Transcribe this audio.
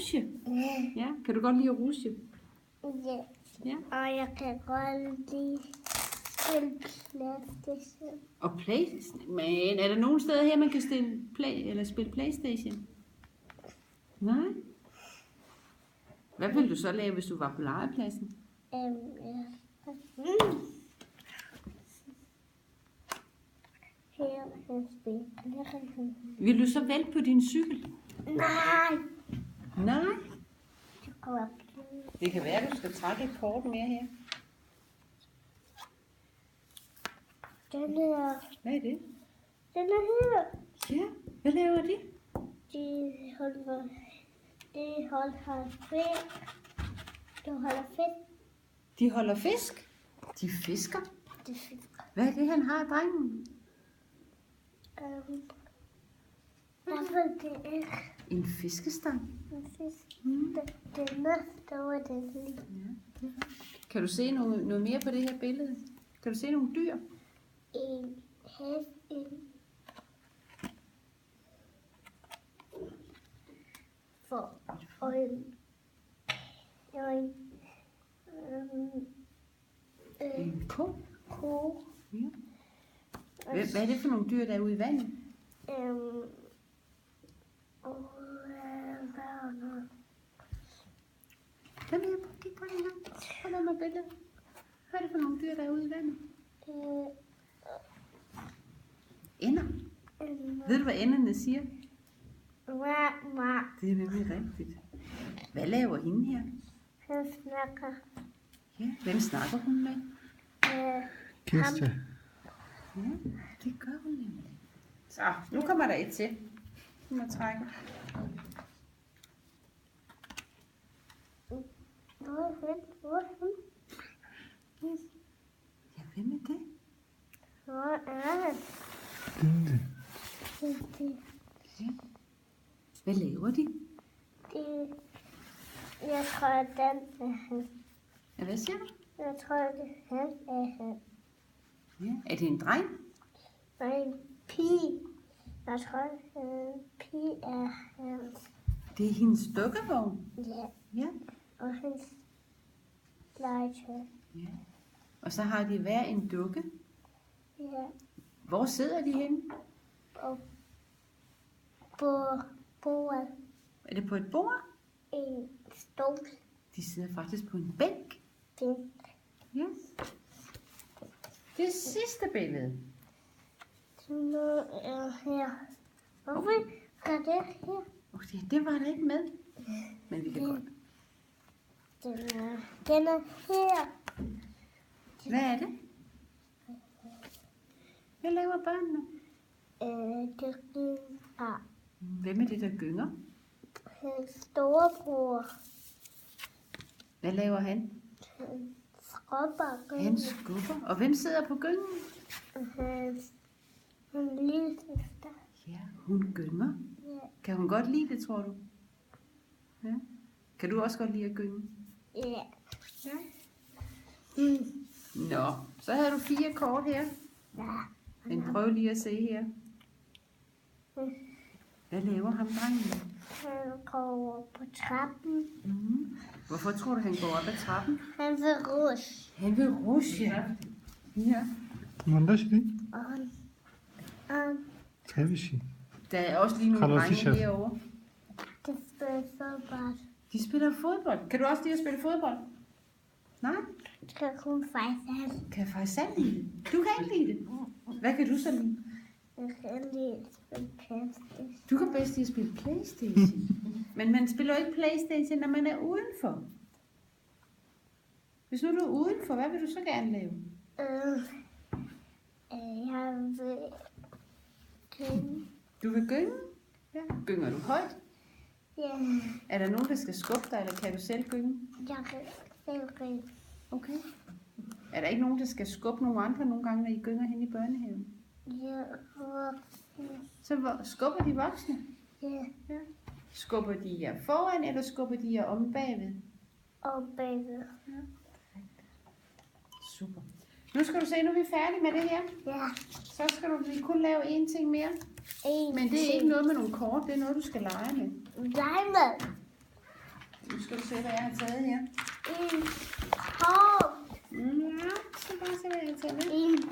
rusje? Ja, kan du godt lide at rusje? Ja. Ja. Og jeg kan godt lide spille PlayStation. Og PlayStation? Men er der nogen steder her, man kan spille PlayStation? Nej. Hvad ville du så lave, hvis du var på legepladsen? Ja. Her kan spille. Vil du så vælte på din cykel? Nej. Nej. Det kommer Det kan være, at du skal trække et kort mere her. den her. Hvad er det? Den er her. Ja, hvad laver de? De holder fisk. De holder fisk. De holder fisk. De fisker. De fisker. Hvad er det, han har, drengen? Jeg ved det ikke. En fiskestang. En fisk. Den næste var det lige. Ja. Kan du se noget mere på det her billede? Kan du se nogle dyr? En hest. En for. Og En ko. ko. Ja. Hvad er det for nogle dyr, der er ude i vandet? Hvad vil jeg prøve at kigge på en gang? Hold med billedet. Hvad er det for nogle dyr, der er ude i vandet? Ender. Ved du, hvad enderne siger? Det er nemlig rigtigt. Hvad laver hende her? Han snakker. Ja, hvem snakker hun med? Kirste. Ja, det gør hun nemlig. Så, nu kommer der et til. Hun må trække. Hvor er han? Ja, hvem er det? Hvor er han? Ja. Hvad laver de? Jeg tror, den er han. Ja, hvad siger du? Jeg tror, det han er han. Ja. Er det en dreng? Og en pige. Jeg tror, en pige er han. Det er hendes dukkevogn. Ja. Ja. Og hans legetøj. Ja. Og så har de hver en dukke. Ja. Hvor sidder de henne? Og på bordet Er det på et bord? en stol. De sidder faktisk på en bænk. Den Ja. Det sidste billede. nu er her. Hvorfor gør det her? Okay, det var der ikke med. Men vi kan godt. Den er her. Hvad er det? Hvad laver børnene? Det er Hvem er det, der gynger? hans storebror. Hvad laver han? Han skubber Han skubber. Og hvem sidder på gyngen? hans lille søster. Ja, hun gynger. Ja. Kan hun godt lide det, tror du? Ja. Kan du også godt lide at gynge? Ja. Ja. Nå, så havde du 4 kort her. Ja. Men prøv lige at se her. Hvad laver ham, drengen? Han går på trappen. Hvorfor tror du, han går op ad trappen? Han vil rush. Han vil rushe. Ja. 뭔데 시리? Og 태비씨. Der er også lige nogle Carlo drenge Fischer. herovre. det spiller fodbold. De spiller fodbold. Kan du også lide at spille fodbold? Nej? Det kan kun faktisk han. Kan jeg faktisk selv lide det? Du kan ikke lide det. Hvad kan du så lide? Jeg kan lide at spille PlayStation. Du kan bedst lide at spille PlayStation. Men man spiller jo ikke PlayStation, når man er udenfor. Hvis nu du er udenfor, hvad vil du så gerne lave? Jeg vil gynge. Du vil gynge? Ja. Gynger du højt? Ja, Er der nogen, der skal skubbe dig, eller kan du selv gynge? jeg kan selv gynge. Okay. Er der ikke nogen, der skal skubbe nogle andre nogle gange, når I gynger hen i børnehaven? Jeg voksne. Så skubber de voksne? Ja, Skubber de jer foran, eller skubber de jer om bagved? og bagved. Super. Nu skal du se, nu er vi færdige med det her. Ja, Så skal du lige kun lave én ting mere. en Men det er ikke noget med nogle kort, det er noget, du skal lege med. Jeg med. Skal du se, hvad jeg har taget her? En kort. Ja, så bare se, hvad jeg har taget med.